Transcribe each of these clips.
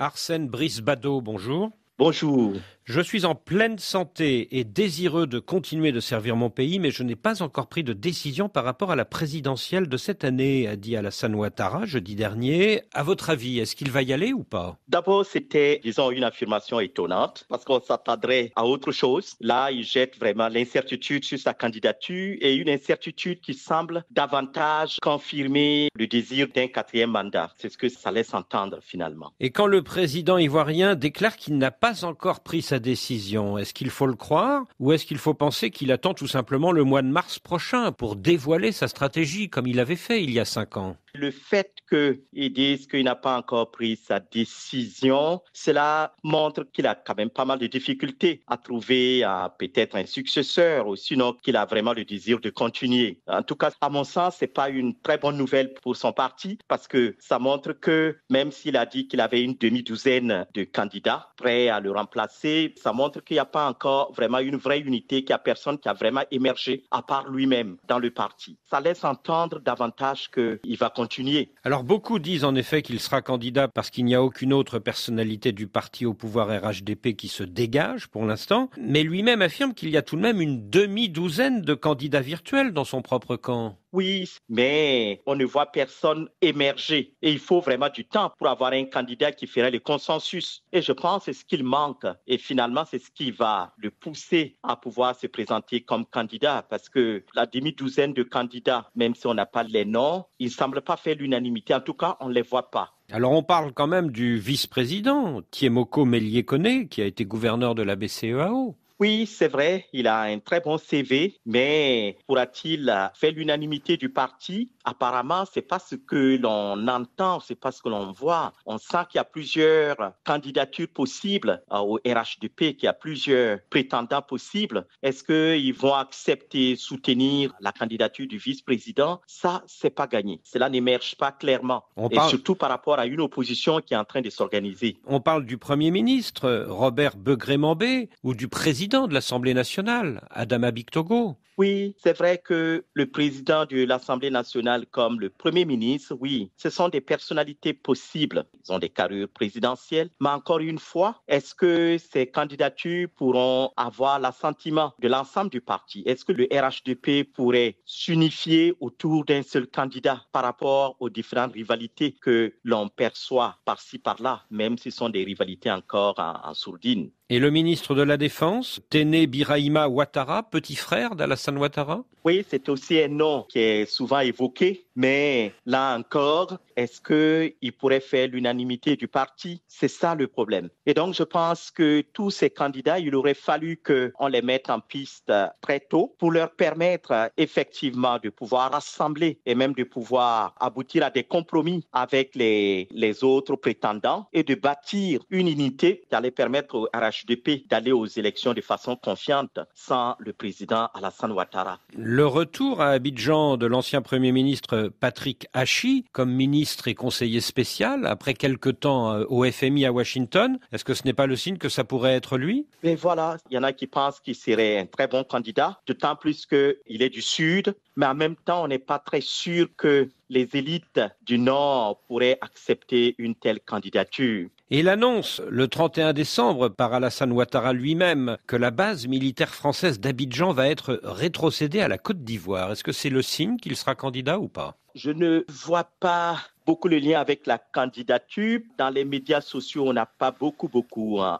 Arsène Brice-Bado, bonjour. Bonjour. Je suis en pleine santé et désireux de continuer de servir mon pays, mais je n'ai pas encore pris de décision par rapport à la présidentielle de cette année, a dit Alassane Ouattara jeudi dernier. À votre avis, est-ce qu'il va y aller ou pas? D'abord, c'était, disons, une affirmation étonnante parce qu'on s'attendrait à autre chose. Là, il jette vraiment l'incertitude sur sa candidature et une incertitude qui semble davantage confirmer le désir d'un quatrième mandat. C'est ce que ça laisse entendre finalement. Et quand le président ivoirien déclare qu'il n'a pas encore pris sa décision, est-ce qu'il faut le croire ou est-ce qu'il faut penser qu'il attend tout simplement le mois de mars prochain pour dévoiler sa stratégie comme il avait fait il y a 5 ans? Le fait qu'ils disent qu'il n'a pas encore pris sa décision, cela montre qu'il a quand même pas mal de difficultés à trouver peut-être un successeur ou sinon qu'il a vraiment le désir de continuer. En tout cas, à mon sens, c'est pas une très bonne nouvelle pour son parti parce que ça montre que même s'il a dit qu'il avait une demi-douzaine de candidats prêts à le remplacer, ça montre qu'il n'y a pas encore vraiment une vraie unité, qu'il n'y a personne qui a vraiment émergé à part lui-même dans le parti. Ça laisse entendre davantage qu'il va continuer. Alors beaucoup disent en effet qu'il sera candidat parce qu'il n'y a aucune autre personnalité du parti au pouvoir RHDP qui se dégage pour l'instant, mais lui-même affirme qu'il y a tout de même une demi-douzaine de candidats virtuels dans son propre camp. Oui, mais on ne voit personne émerger et il faut vraiment du temps pour avoir un candidat qui ferait le consensus. Et je pense que c'est ce qu'il manque et finalement c'est ce qui va le pousser à pouvoir se présenter comme candidat parce que la demi-douzaine de candidats, même si on n'a pas les noms, ils ne semblent pas faire l'unanimité. En tout cas, on ne les voit pas. Alors on parle quand même du vice-président, Thiemoko Mélié-Koné, qui a été gouverneur de la BCEAO. Oui, c'est vrai, il a un très bon CV, mais pourra-t-il faire l'unanimité du parti? Apparemment, c'est pas ce que l'on entend, c'est pas ce que l'on voit. On sent qu'il y a plusieurs candidatures possibles au RHDP, qu'il y a plusieurs prétendants possibles. Est-ce qu'ils vont accepter, soutenir la candidature du vice-président? Ça, c'est pas gagné. Cela n'émerge pas clairement. Et surtout par rapport à une opposition qui est en train de s'organiser. On parle du Premier ministre, Robert Begré-Mambé, ou du président de l'Assemblée nationale, Adama Bictogo. Oui, c'est vrai que le président de l'Assemblée nationale comme le Premier ministre, oui, ce sont des personnalités possibles. Ils ont des carrures présidentielles. Mais encore une fois, est-ce que ces candidatures pourront avoir l'assentiment de l'ensemble du parti? Est-ce que le RHDP pourrait s'unifier autour d'un seul candidat par rapport aux différentes rivalités que l'on perçoit par-ci, par-là, même si ce sont des rivalités encore en sourdine? Et le ministre de la Défense, Téné Birahima Ouattara, petit frère d'Alassane Ouattara? Oui, c'est aussi un nom qui est souvent évoqué, mais là encore, est-ce qu'il pourrait faire l'unanimité du parti? C'est ça le problème. Et donc, je pense que tous ces candidats, il aurait fallu qu'on les mette en piste très tôt pour leur permettre effectivement de pouvoir rassembler et même de pouvoir aboutir à des compromis avec les autres prétendants et de bâtir une unité qui allait permettre au RHDP d'aller aux élections de façon confiante sans le président Alassane Ouattara. Le retour à Abidjan de l'ancien Premier ministre Patrick Hachi comme ministre et conseiller spécial après quelque temps au FMI à Washington, est-ce que ce n'est pas le signe que ça pourrait être lui? Mais voilà, il y en a qui pensent qu'il serait un très bon candidat, d'autant plus qu'il est du Sud, mais en même temps, on n'est pas très sûr que les élites du Nord pourraient accepter une telle candidature. Et l'annonce, le 31 décembre, par Alassane Ouattara lui-même, que la base militaire française d'Abidjan va être rétrocédée à la Côte d'Ivoire. Est-ce que c'est le signe qu'il sera candidat ou pas? Je ne vois pas beaucoup le lien avec la candidature. Dans les médias sociaux, on n'a pas beaucoup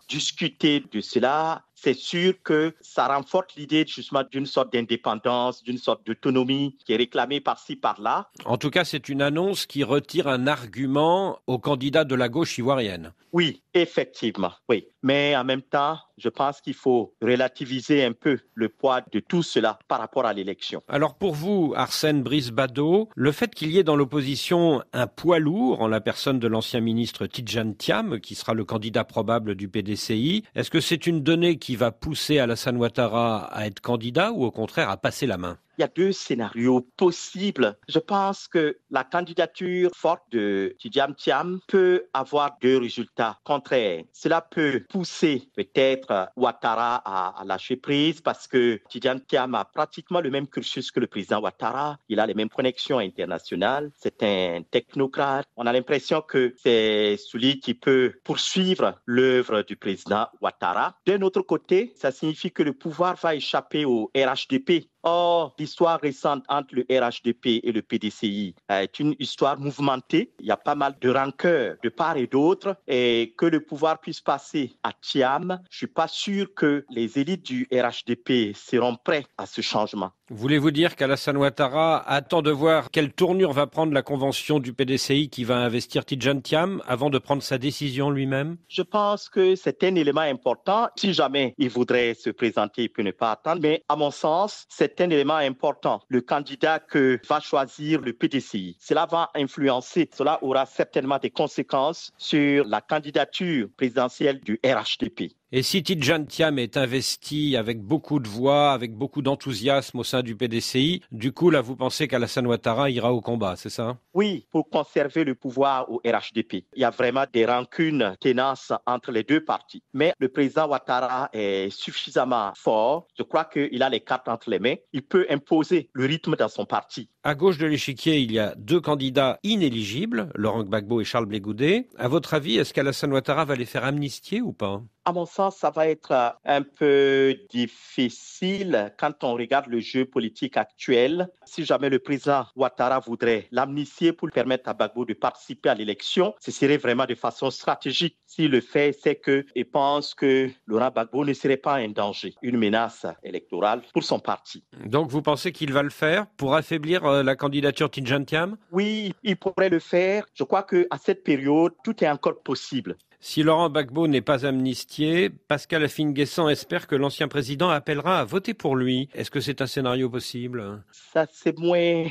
discuté de cela. C'est sûr que ça renforce l'idée justement d'une sorte d'indépendance, d'une sorte d'autonomie qui est réclamée par-ci, par-là. En tout cas, c'est une annonce qui retire un argument aux candidats de la gauche ivoirienne. Oui, effectivement, oui. Mais en même temps, je pense qu'il faut relativiser un peu le poids de tout cela par rapport à l'élection. Alors pour vous, Arsène Brice-Bado, le fait qu'il y ait dans l'opposition un poids lourd en la personne de l'ancien ministre Tidjane Thiam, qui sera le candidat probable du PDCI, est-ce que c'est une donnée qui va pousser Alassane Ouattara à être candidat ou au contraire à passer la main? Il y a deux scénarios possibles. Je pense que la candidature forte de Tidjane Thiam peut avoir deux résultats contraires. Cela peut pousser peut-être Ouattara à lâcher prise parce que Tidjane Thiam a pratiquement le même cursus que le président Ouattara. Il a les mêmes connexions internationales. C'est un technocrate. On a l'impression que c'est celui qui peut poursuivre l'œuvre du président Ouattara. D'un autre côté, ça signifie que le pouvoir va échapper au RHDP. Or, l'histoire récente entre le RHDP et le PDCI est une histoire mouvementée. Il y a pas mal de rancœur de part et d'autre. Et que le pouvoir puisse passer à Thiam, je suis pas sûr que les élites du RHDP seront prêts à ce changement. Voulez-vous dire qu'Alassane Ouattara attend de voir quelle tournure va prendre la convention du PDCI qui va investir Tidjane Thiam avant de prendre sa décision lui-même? Je pense que c'est un élément important. Si jamais il voudrait se présenter, il peut ne pas attendre. Mais à mon sens, c'est un élément important. Le candidat que va choisir le PDCI, cela va influencer. Cela aura certainement des conséquences sur la candidature présidentielle du RHDP. Et si Tidjane Thiam est investi avec beaucoup de voix, avec beaucoup d'enthousiasme au sein du PDCI, du coup, là, vous pensez qu'Alassane Ouattara ira au combat, c'est ça? Oui, pour conserver le pouvoir au RHDP. Il y a vraiment des rancunes tenaces entre les deux partis. Mais le président Ouattara est suffisamment fort. Je crois qu'il a les cartes entre les mains. Il peut imposer le rythme dans son parti. À gauche de l'échiquier, il y a deux candidats inéligibles, Laurent Gbagbo et Charles Blé Goudet. À votre avis, est-ce qu'Alassane Ouattara va les faire amnistier ou pas? À mon sens, ça va être un peu difficile quand on regarde le jeu politique actuel. Si jamais le président Ouattara voudrait l'amnistier pour permettre à Gbagbo de participer à l'élection, ce serait vraiment de façon stratégique. S'il le fait, c'est qu'il pense que Laurent Gbagbo ne serait pas un danger, une menace électorale pour son parti. Donc vous pensez qu'il va le faire pour affaiblir la candidature Tidjane Thiam? Oui, il pourrait le faire. Je crois qu'à cette période, tout est encore possible. Si Laurent Gbagbo n'est pas amnistié, Pascal Afine-Guessant espère que l'ancien président appellera à voter pour lui. Est-ce que c'est un scénario possible? Ça, c'est moins...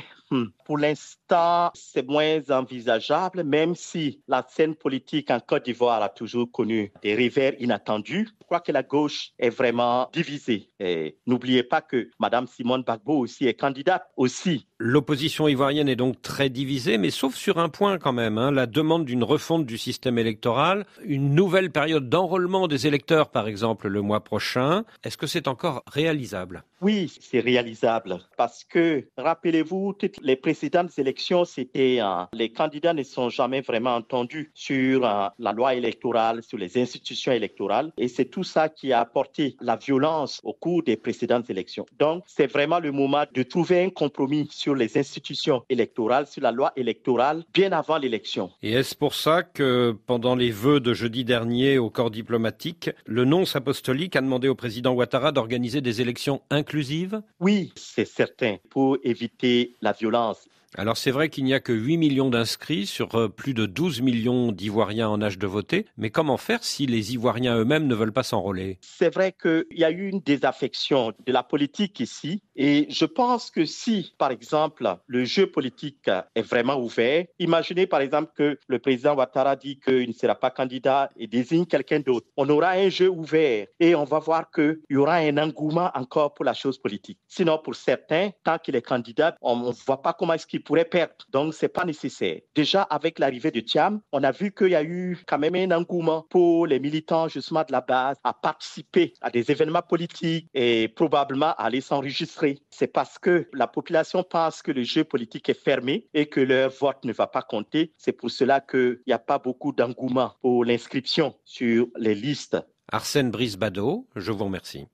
Pour l'instant, c'est moins envisageable, même si la scène politique en Côte d'Ivoire a toujours connu des revers inattendus. Je crois que la gauche est vraiment divisée. Et n'oubliez pas que Mme Simone Gbagbo aussi est candidate aussi. L'opposition ivoirienne est donc très divisée, mais sauf sur un point quand même, la demande d'une refonte du système électoral, une nouvelle période d'enrôlement des électeurs, par exemple, le mois prochain. Est-ce que c'est encore réalisable? Oui, c'est réalisable parce que, rappelez-vous, toutes les précédentes élections, les candidats ne sont jamais vraiment entendus sur la loi électorale, sur les institutions électorales et c'est tout ça qui a apporté la violence au cours des précédentes élections. Donc, c'est vraiment le moment de trouver un compromis sur les institutions électorales, sur la loi électorale, bien avant l'élection. Et est-ce pour ça que, pendant les vœux de jeudi dernier au corps diplomatique, le nonce apostolique a demandé au président Ouattara d'organiser des élections inclusives? Oui, c'est certain, pour éviter la violence. Alors c'est vrai qu'il n'y a que 8 millions d'inscrits sur plus de 12 millions d'Ivoiriens en âge de voter, mais comment faire si les Ivoiriens eux-mêmes ne veulent pas s'enrôler? C'est vrai qu'il y a eu une désaffection de la politique ici et je pense que si, par exemple, le jeu politique est vraiment ouvert, imaginez par exemple que le président Ouattara dit qu'il ne sera pas candidat et désigne quelqu'un d'autre. On aura un jeu ouvert et on va voir qu'il y aura un engouement encore pour la chose politique. Sinon, pour certains, tant qu'il est candidat, on ne voit pas comment est-ce qu'il pourrait perdre. Donc, c'est pas nécessaire. Déjà, avec l'arrivée de Thiam, on a vu qu'il y a eu quand même un engouement pour les militants, justement, de la base, à participer à des événements politiques et probablement à aller s'enregistrer. C'est parce que la population pense que le jeu politique est fermé et que leur vote ne va pas compter. C'est pour cela qu'il n'y a pas beaucoup d'engouement pour l'inscription sur les listes. Arsène Brice-Bado, je vous remercie.